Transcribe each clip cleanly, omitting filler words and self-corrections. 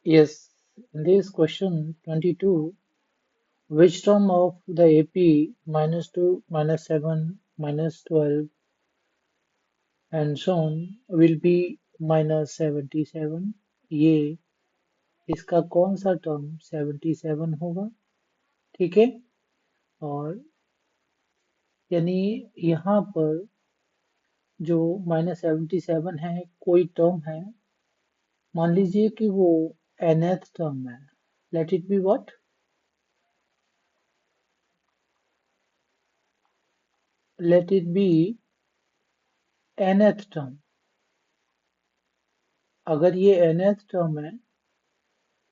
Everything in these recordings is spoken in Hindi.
Yes, in this question 22, which term of the AP minus 2, minus 7, minus 12 and so on will be minus 77? ये इसका कौन सा टर्म 77 होगा? ठीक है, और यानी यहाँ पर जो माइनस 77 है कोई टर्म है, मान लीजिए कि वो nth टर्म है. Let it be what? Let it be nth term. अगर ये nth टर्म है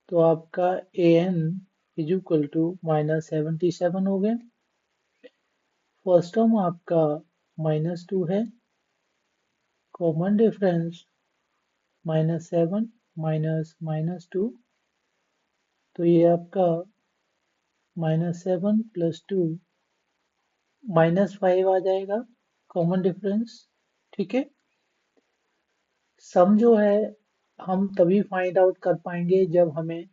तो आपका an is equal to minus 77 हो गया. फर्स्ट टर्म आपका माइनस 2 है, common difference minus 7 minus minus 2, तो ये आपका माइनस 7 प्लस 2 माइनस 5 आ जाएगा कॉमन डिफरेंस. ठीक है, सम जो है हम तभी फाइंड आउट कर पाएंगे जब हमें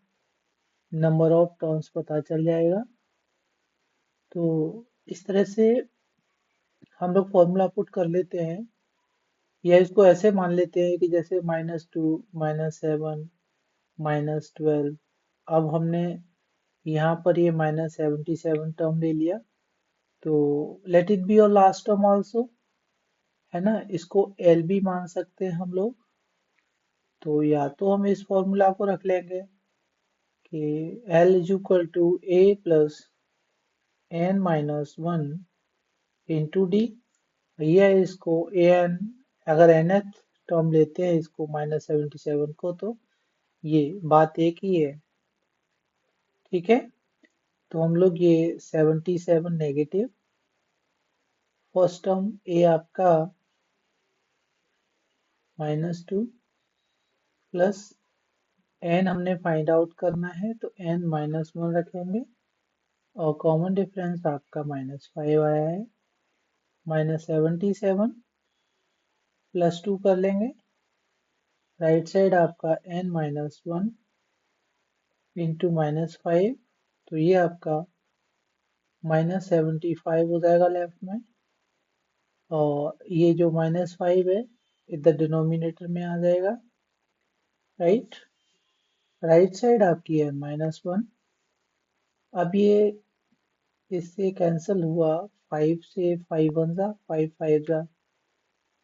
नंबर ऑफ टर्म्स पता चल जाएगा. तो इस तरह से हम लोग फॉर्मूला पुट कर लेते हैं, या इसको ऐसे मान लेते हैं कि जैसे माइनस 2 माइनस 7 माइनस 12. अब हमने यहाँ पर ये माइनस 77 टर्म ले लिया, तो late it be your last term also, है ना. इसको एल भी मान सकते हैं हम लोग. तो या तो हम इस फॉर्मूला को रख लेंगे कि l is equal to a plus n minus one into d. भैया इसको ए एन, अगर nth टर्म लेते हैं इसको माइनस 77 को, तो ये बात एक ही है. ठीक है, तो हम लोग ये 77 नेगेटिव, फर्स्ट टर्म ए आपका माइनस 2 प्लस एन हमने फाइंड आउट करना है तो एन माइनस 1 रखेंगे, और कॉमन डिफरेंस आपका माइनस 5 आया है. माइनस 77 प्लस 2 कर लेंगे, राइट साइड आपका एन माइनस 1 इंटू माइनस 5, तो ये आपका माइनस 75 हो जाएगा लेफ्ट में, और ये जो माइनस 5 है इधर डिनोमिनेटर में आ जाएगा. राइट, राइट साइड आपकी है माइनस 1. अब ये इससे कैंसिल हुआ, 5 से 5 वन जा 5 5 जा,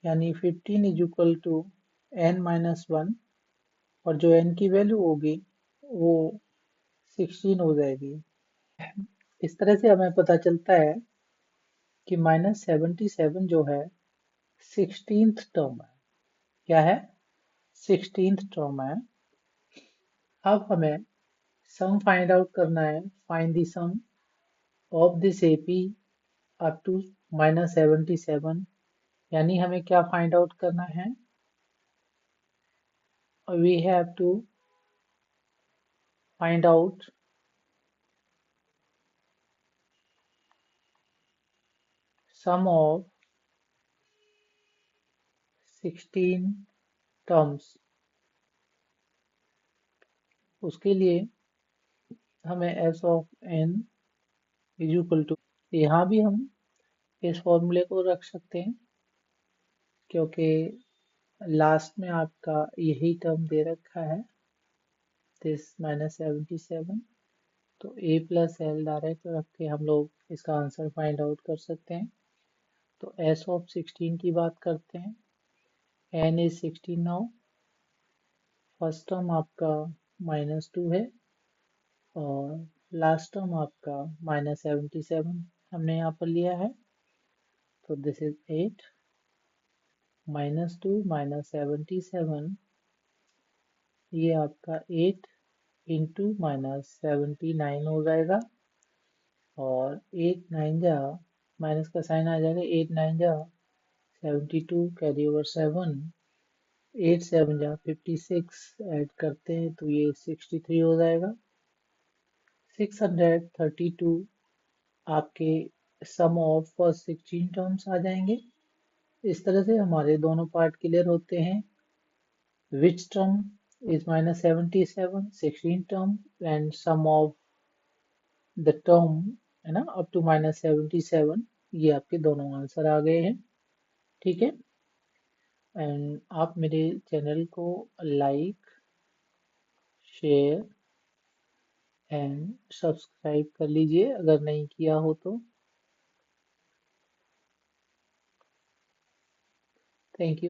यानी 15 is equal to n minus 1, और जो n की वैल्यू होगी वो 16 हो जाएगी. इस तरह से हमें पता चलता है कि माइनस 77 जो है 16th टर्म है. क्या है? 16th टर्म है. अब हमें सम फाइंड आउट करना है. Find the sum of this AP up to minus 77. यानी हमें क्या फाइंड आउट करना है? We have to find out sum of 16 terms. उसके लिए हमें s of n is equal to, यहाँ भी हम इस फॉर्मूले को रख सकते हैं क्योंकि लास्ट में आपका यही टर्म दे रखा है, दिस माइनस 77. तो a प्लस एल डायरेक्ट रख के हम लोग इसका आंसर फाइंड आउट कर सकते हैं. तो s ऑफ 16 की बात करते हैं. n is 16 now. First term आपका माइनस 2 है, और लास्ट टर्म आपका माइनस 77 हमने यहाँ पर लिया है. तो दिस इज 8 माइनस 2 माइनस 77, ये आपका 8 इंटू माइनस 79 हो जाएगा, और 8 9 जा माइनस का साइन आ जाएगा, 8 9 जा 72 कैरी ओवर 7, 8 7 जा 56, ऐड करते हैं तो ये 63 हो जाएगा. 632 आपके सम ऑफ फर्स्ट 16 टर्म्स आ जाएंगे. इस तरह से हमारे दोनों पार्ट क्लियर होते हैं. Which term is minus 77, 16 term, and sum of the term है ना अप टू माइनस 77, ये आपके दोनों आंसर आ गए हैं। ठीक है, एंड आप मेरे चैनल को लाइक, शेयर एंड सब्सक्राइब कर लीजिए अगर नहीं किया हो तो। Thank you.